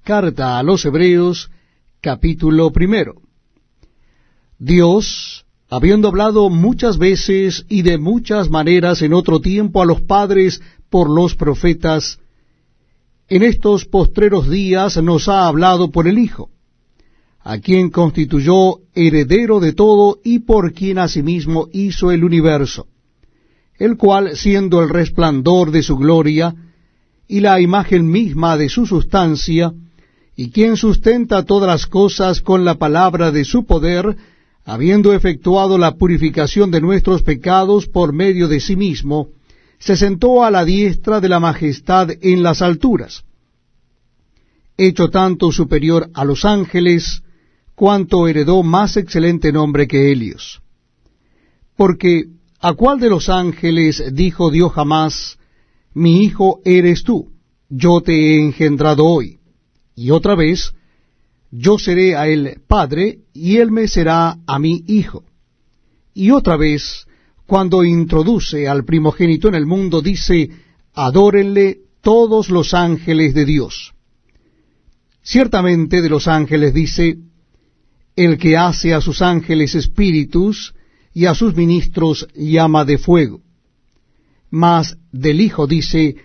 Carta a los Hebreos, capítulo 1. Dios, habiendo hablado muchas veces y de muchas maneras en otro tiempo a los padres por los profetas, en estos postreros días nos ha hablado por el Hijo, a quien constituyó heredero de todo y por quien asimismo hizo el universo, el cual, siendo el resplandor de su gloria y la imagen misma de su sustancia, y quien sustenta todas las cosas con la palabra de su poder, habiendo efectuado la purificación de nuestros pecados por medio de sí mismo, se sentó a la diestra de la majestad en las alturas, hecho tanto superior a los ángeles, cuanto heredó más excelente nombre que ellos. Porque, ¿a cuál de los ángeles dijo Dios jamás, mi hijo eres tú, yo te he engendrado hoy? Y otra vez, yo seré a él padre, y él me será a mí hijo. Y otra vez, cuando introduce al primogénito en el mundo, dice, adórenle todos los ángeles de Dios. Ciertamente de los ángeles dice, el que hace a sus ángeles espíritus, y a sus ministros llama de fuego. Mas del Hijo dice,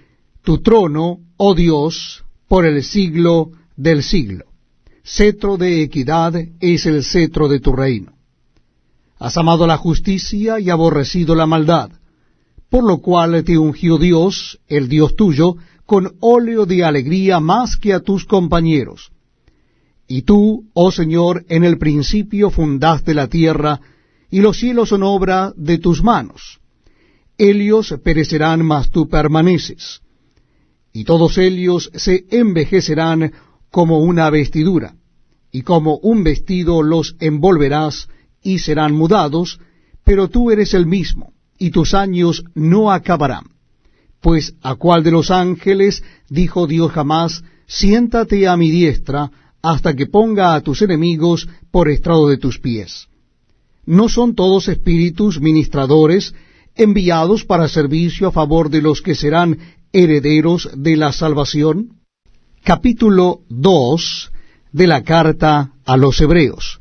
tu trono, oh Dios, por el siglo del siglo. Cetro de equidad es el cetro de tu reino. Has amado la justicia y aborrecido la maldad, por lo cual te ungió Dios, el Dios tuyo, con óleo de alegría más que a tus compañeros. Y tú, oh Señor, en el principio fundaste la tierra, y los cielos son obra de tus manos. Ellos perecerán, mas tú permaneces. Y todos ellos se envejecerán como una vestidura, y como un vestido los envolverás, y serán mudados, pero tú eres el mismo, y tus años no acabarán. Pues ¿a cuál de los ángeles dijo Dios jamás, siéntate a mi diestra, hasta que ponga a tus enemigos por estrado de tus pies? ¿No son todos espíritus ministradores, enviados para servicio a favor de los que serán herederos de la salvación? Capítulo 2 de la carta a los Hebreos.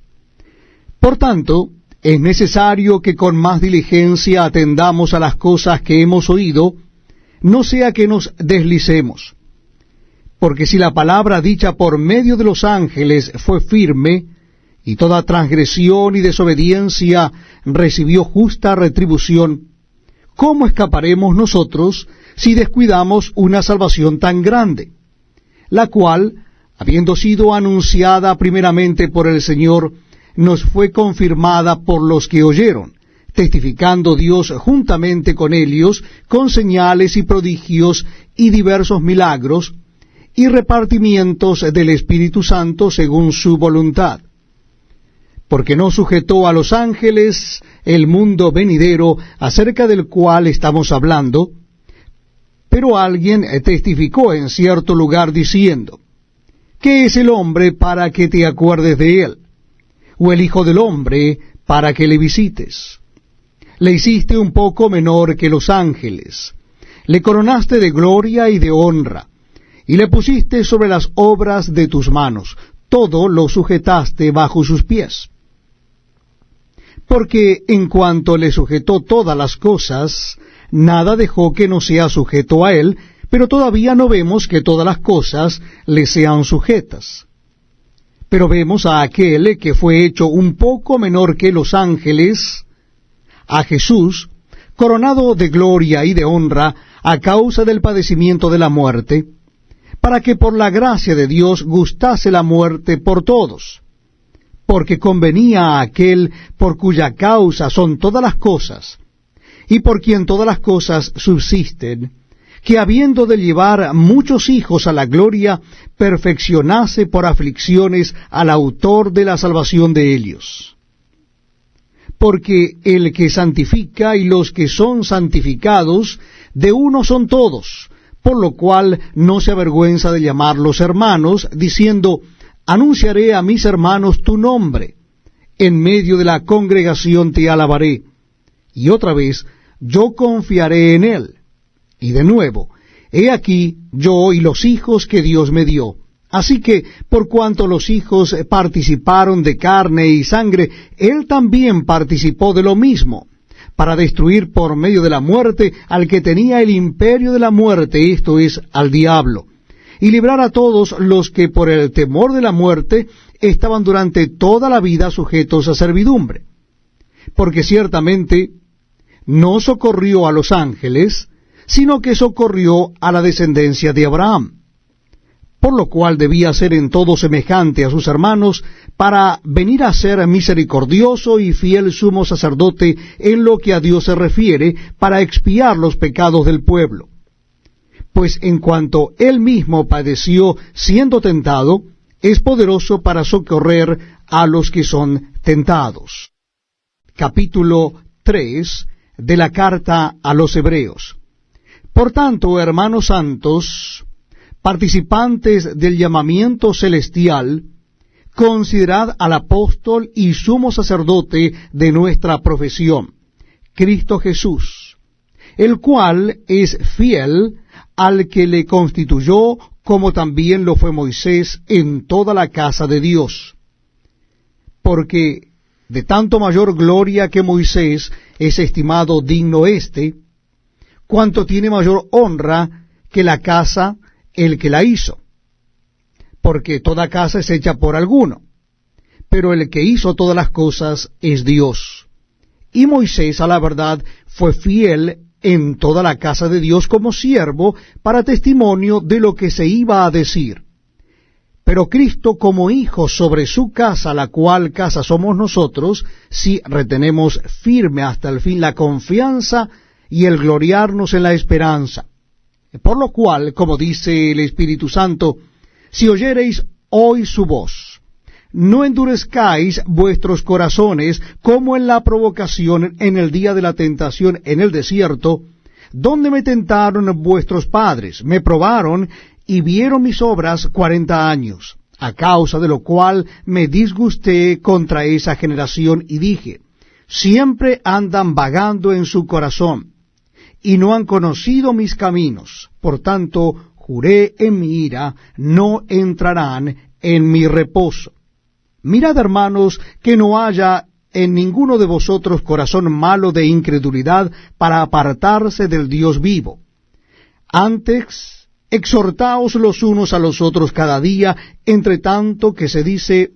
Por tanto, es necesario que con más diligencia atendamos a las cosas que hemos oído, no sea que nos deslicemos. Porque si la palabra dicha por medio de los ángeles fue firme, y toda transgresión y desobediencia recibió justa retribución, ¿cómo escaparemos nosotros si descuidamos una salvación tan grande, la cual, habiendo sido anunciada primeramente por el Señor, nos fue confirmada por los que oyeron, testificando Dios juntamente con ellos, con señales y prodigios y diversos milagros, y repartimientos del Espíritu Santo según su voluntad? Porque no sujetó a los ángeles el mundo venidero acerca del cual estamos hablando, pero alguien testificó en cierto lugar diciendo, ¿qué es el hombre para que te acuerdes de él? ¿O el hijo del hombre para que le visites? Le hiciste un poco menor que los ángeles, le coronaste de gloria y de honra, y le pusiste sobre las obras de tus manos, todo lo sujetaste bajo sus pies. Porque en cuanto le sujetó todas las cosas, nada dejó que no sea sujeto a él, pero todavía no vemos que todas las cosas le sean sujetas. Pero vemos a aquel que fue hecho un poco menor que los ángeles, a Jesús, coronado de gloria y de honra a causa del padecimiento de la muerte, para que por la gracia de Dios gustase la muerte por todos, porque convenía a aquel por cuya causa son todas las cosas, y por quien todas las cosas subsisten, que habiendo de llevar muchos hijos a la gloria, perfeccionase por aflicciones al autor de la salvación de ellos. Porque el que santifica y los que son santificados, de uno son todos, por lo cual no se avergüenza de llamarlos hermanos, diciendo, anunciaré a mis hermanos tu nombre, en medio de la congregación te alabaré. Y otra vez, yo confiaré en él. Y de nuevo, he aquí yo y los hijos que Dios me dio, Así que, por cuanto los hijos participaron de carne y sangre, él también participó de lo mismo, para destruir por medio de la muerte al que tenía el imperio de la muerte, esto es, al diablo, y librar a todos los que por el temor de la muerte estaban durante toda la vida sujetos a servidumbre. Porque ciertamente no socorrió a los ángeles, sino que socorrió a la descendencia de Abraham, por lo cual debía ser en todo semejante a sus hermanos, para venir a ser misericordioso y fiel sumo sacerdote en lo que a Dios se refiere, para expiar los pecados del pueblo. Pues en cuanto él mismo padeció siendo tentado, es poderoso para socorrer a los que son tentados. Capítulo 3 de la carta a los Hebreos. Por tanto, hermanos santos, participantes del llamamiento celestial, considerad al apóstol y sumo sacerdote de nuestra profesión, Cristo Jesús, el cual es fiel al que le constituyó, como también lo fue Moisés en toda la casa de Dios. Porque de tanto mayor gloria que Moisés es estimado digno cuanto tiene mayor honra que la casa el que la hizo. Porque toda casa es hecha por alguno, pero el que hizo todas las cosas es Dios. Y Moisés, a la verdad, fue fiel en toda la casa de Dios como siervo para testimonio de lo que se iba a decir. Pero Cristo como hijo sobre su casa, la cual casa somos nosotros, si retenemos firme hasta el fin la confianza y el gloriarnos en la esperanza. Por lo cual, como dice el Espíritu Santo, si oyereis hoy su voz, no endurezcáis vuestros corazones como en la provocación en el día de la tentación en el desierto, donde me tentaron vuestros padres, me probaron y vieron mis obras 40 años, a causa de lo cual me disgusté contra esa generación y dije, siempre andan vagando en su corazón, y no han conocido mis caminos. Por tanto, juré en mi ira, no entrarán en mi reposo. Mirad, hermanos, que no haya en ninguno de vosotros corazón malo de incredulidad para apartarse del Dios vivo. Antes, exhortaos los unos a los otros cada día, entre tanto que se dice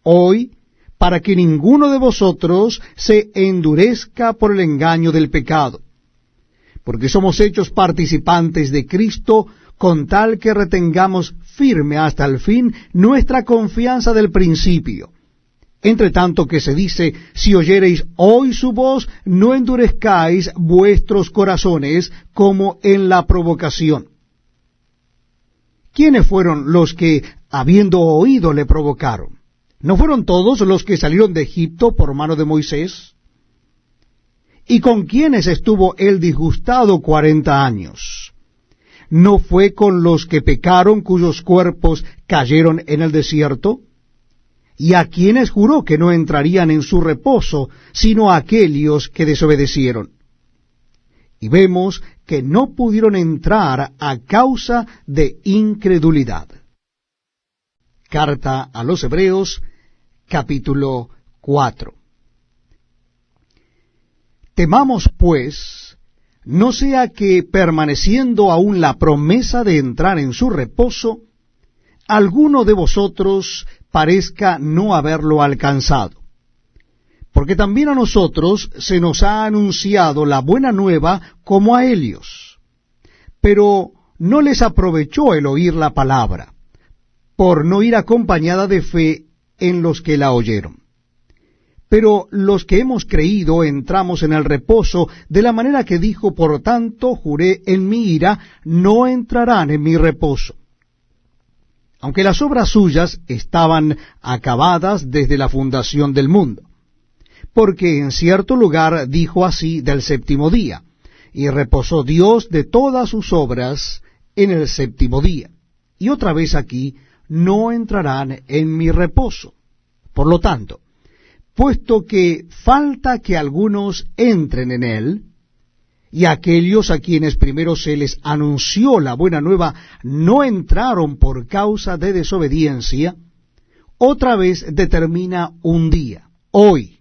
hoy, para que ninguno de vosotros se endurezca por el engaño del pecado. Porque somos hechos participantes de Cristo, con tal que retengamos firme hasta el fin nuestra confianza del principio. Entre tanto que se dice, si oyereis hoy su voz, no endurezcáis vuestros corazones como en la provocación. ¿Quiénes fueron los que, habiendo oído, le provocaron? ¿No fueron todos los que salieron de Egipto por mano de Moisés? ¿Y con quiénes estuvo él disgustado 40 años? ¿No fue con los que pecaron, cuyos cuerpos cayeron en el desierto? ¿Y a quienes juró que no entrarían en su reposo, sino a aquellos que desobedecieron? Y vemos que no pudieron entrar a causa de incredulidad. Carta a los Hebreos, capítulo 4. Temamos, pues, no sea que, permaneciendo aún la promesa de entrar en su reposo, alguno de vosotros parezca no haberlo alcanzado. Porque también a nosotros se nos ha anunciado la buena nueva como a ellos, pero no les aprovechó el oír la palabra, por no ir acompañada de fe en los que la oyeron. Pero los que hemos creído entramos en el reposo, de la manera que dijo, por tanto, juré en mi ira, no entrarán en mi reposo. Aunque las obras suyas estaban acabadas desde la fundación del mundo. Porque en cierto lugar dijo así del séptimo día, y reposó Dios de todas sus obras en el séptimo día. Y otra vez aquí, no entrarán en mi reposo. Por lo tanto, puesto que falta que algunos entren en él, y aquellos a quienes primero se les anunció la buena nueva no entraron por causa de desobediencia, otra vez determina un día, hoy,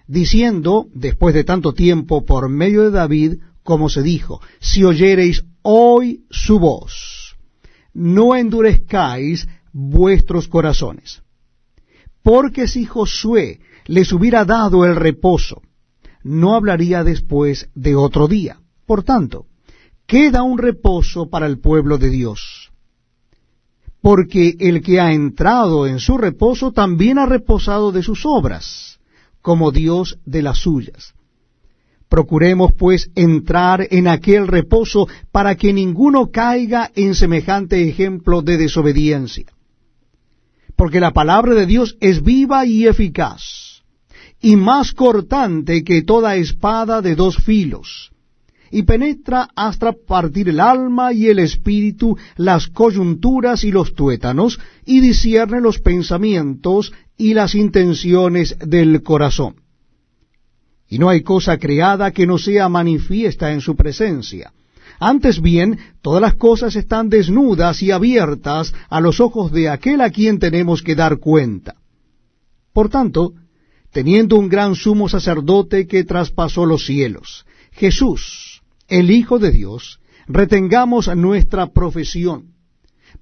diciendo, después de tanto tiempo, por medio de David, como se dijo, si oyereis hoy su voz, no endurezcáis vuestros corazones. Porque si Josué les hubiera dado el reposo, no hablaría después de otro día. Por tanto, queda un reposo para el pueblo de Dios. Porque el que ha entrado en su reposo también ha reposado de sus obras, como Dios de las suyas. Procuremos pues entrar en aquel reposo para que ninguno caiga en semejante ejemplo de desobediencia. Porque la palabra de Dios es viva y eficaz, y más cortante que toda espada de dos filos, y penetra hasta partir el alma y el espíritu, las coyunturas y los tuétanos, y discierne los pensamientos y las intenciones del corazón. Y no hay cosa creada que no sea manifiesta en su presencia. Antes bien, todas las cosas están desnudas y abiertas a los ojos de aquel a quien tenemos que dar cuenta. Por tanto, teniendo un gran sumo sacerdote que traspasó los cielos, Jesús, el Hijo de Dios, retengamos nuestra profesión,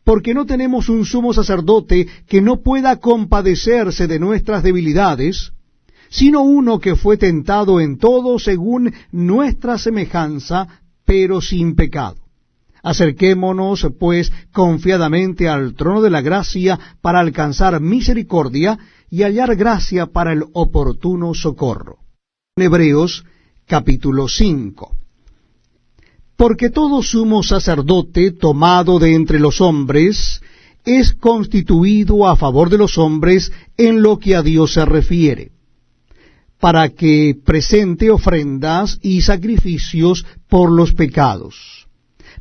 porque no tenemos un sumo sacerdote que no pueda compadecerse de nuestras debilidades, sino uno que fue tentado en todo según nuestra semejanza, pero sin pecado. Acerquémonos, pues, confiadamente al trono de la gracia para alcanzar misericordia y hallar gracia para el oportuno socorro. Hebreos capítulo 5. Porque todo sumo sacerdote tomado de entre los hombres es constituido a favor de los hombres en lo que a Dios se refiere, para que presente ofrendas y sacrificios por los pecados,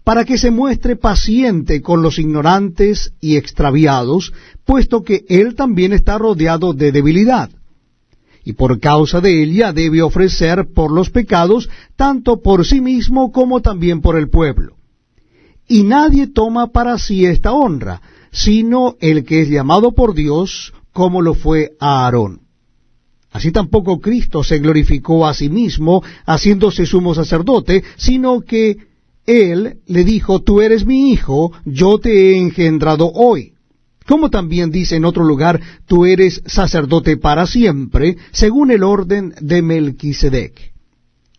para que se muestre paciente con los ignorantes y extraviados, puesto que él también está rodeado de debilidad, y por causa de ella debe ofrecer por los pecados, tanto por sí mismo como también por el pueblo. Y nadie toma para sí esta honra, sino el que es llamado por Dios, como lo fue Aarón. Así tampoco Cristo se glorificó a sí mismo, haciéndose sumo sacerdote, sino que Él le dijo, tú eres mi hijo, yo te he engendrado hoy. Como también dice en otro lugar, tú eres sacerdote para siempre, según el orden de Melquisedec.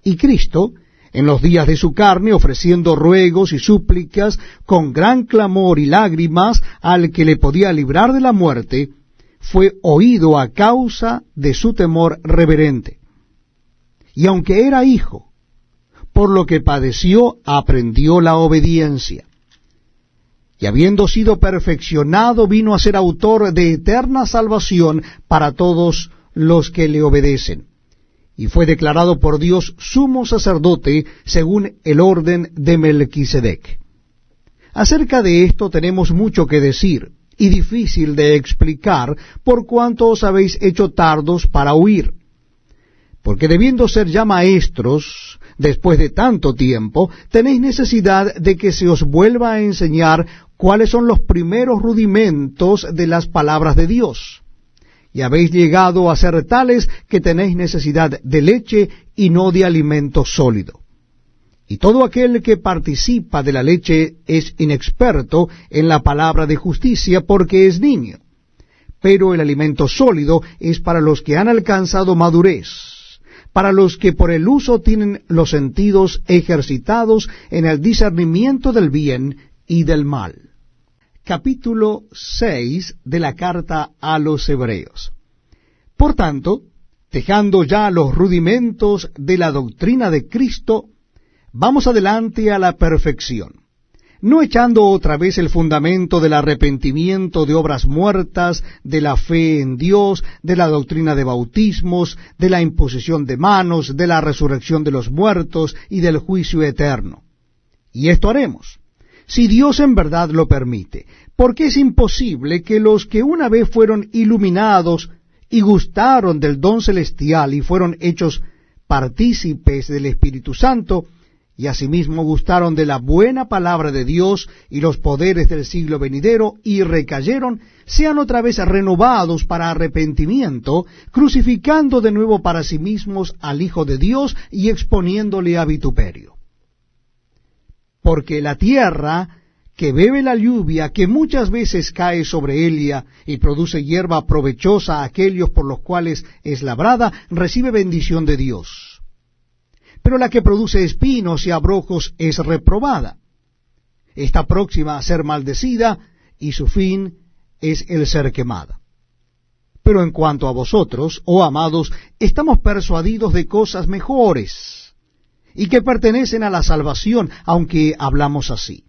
Y Cristo, en los días de su carne, ofreciendo ruegos y súplicas, con gran clamor y lágrimas, al que le podía librar de la muerte, fue oído a causa de su temor reverente. Y aunque era hijo, por lo que padeció, aprendió la obediencia. Y habiendo sido perfeccionado, vino a ser autor de eterna salvación para todos los que le obedecen. Y fue declarado por Dios sumo sacerdote según el orden de Melquisedec. Acerca de esto tenemos mucho que decir, y difícil de explicar, por cuanto os habéis hecho tardos para oír. Porque debiendo ser ya maestros, después de tanto tiempo, tenéis necesidad de que se os vuelva a enseñar cuáles son los primeros rudimentos de las palabras de Dios. Y habéis llegado a ser tales que tenéis necesidad de leche y no de alimento sólido. Y todo aquel que participa de la leche es inexperto en la palabra de justicia porque es niño. Pero el alimento sólido es para los que han alcanzado madurez, para los que por el uso tienen los sentidos ejercitados en el discernimiento del bien y del mal. Capítulo 6 de la carta a los Hebreos. Por tanto, dejando ya los rudimentos de la doctrina de Cristo, vamos adelante a la perfección, no echando otra vez el fundamento del arrepentimiento de obras muertas, de la fe en Dios, de la doctrina de bautismos, de la imposición de manos, de la resurrección de los muertos y del juicio eterno. Y esto haremos, si Dios en verdad lo permite, porque es imposible que los que una vez fueron iluminados y gustaron del don celestial y fueron hechos partícipes del Espíritu Santo, y asimismo gustaron de la buena palabra de Dios y los poderes del siglo venidero, y recayeron, sean otra vez renovados para arrepentimiento, crucificando de nuevo para sí mismos al Hijo de Dios y exponiéndole a vituperio. Porque la tierra que bebe la lluvia, que muchas veces cae sobre ella y produce hierba provechosa a aquellos por los cuales es labrada, recibe bendición de Dios. Pero la que produce espinos y abrojos es reprobada. Está próxima a ser maldecida, y su fin es el ser quemada. Pero en cuanto a vosotros, oh amados, estamos persuadidos de cosas mejores, y que pertenecen a la salvación, aunque hablamos así.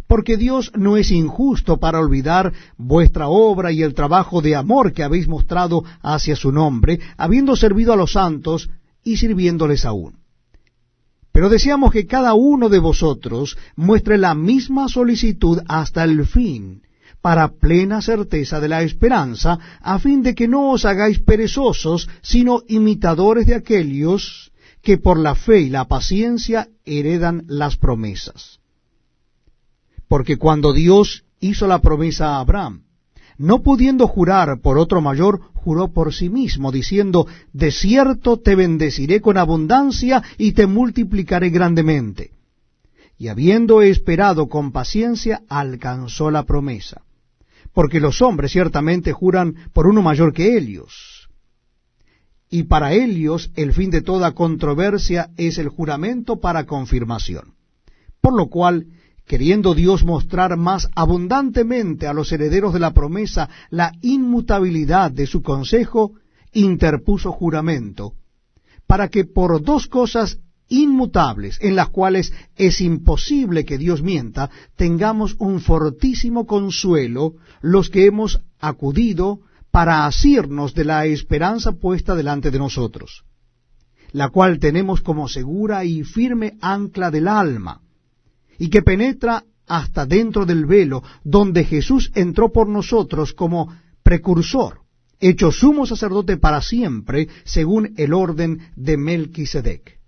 Porque Dios no es injusto para olvidar vuestra obra y el trabajo de amor que habéis mostrado hacia su nombre, habiendo servido a los santos y sirviéndoles aún. Pero deseamos que cada uno de vosotros muestre la misma solicitud hasta el fin, para plena certeza de la esperanza, a fin de que no os hagáis perezosos, sino imitadores de aquellos que por la fe y la paciencia heredan las promesas. Porque cuando Dios hizo la promesa a Abraham, no pudiendo jurar por otro mayor, juró por sí mismo, diciendo, de cierto te bendeciré con abundancia y te multiplicaré grandemente. Y habiendo esperado con paciencia, alcanzó la promesa. Porque los hombres ciertamente juran por uno mayor que ellos. Y para ellos el fin de toda controversia es el juramento para confirmación. Por lo cual, queriendo Dios mostrar más abundantemente a los herederos de la promesa la inmutabilidad de su consejo, interpuso juramento, para que por dos cosas inmutables, en las cuales es imposible que Dios mienta, tengamos un fortísimo consuelo los que hemos acudido para asirnos de la esperanza puesta delante de nosotros, la cual tenemos como segura y firme ancla del alma, y que penetra hasta dentro del velo, donde Jesús entró por nosotros como precursor, hecho sumo sacerdote para siempre, según el orden de Melquisedec.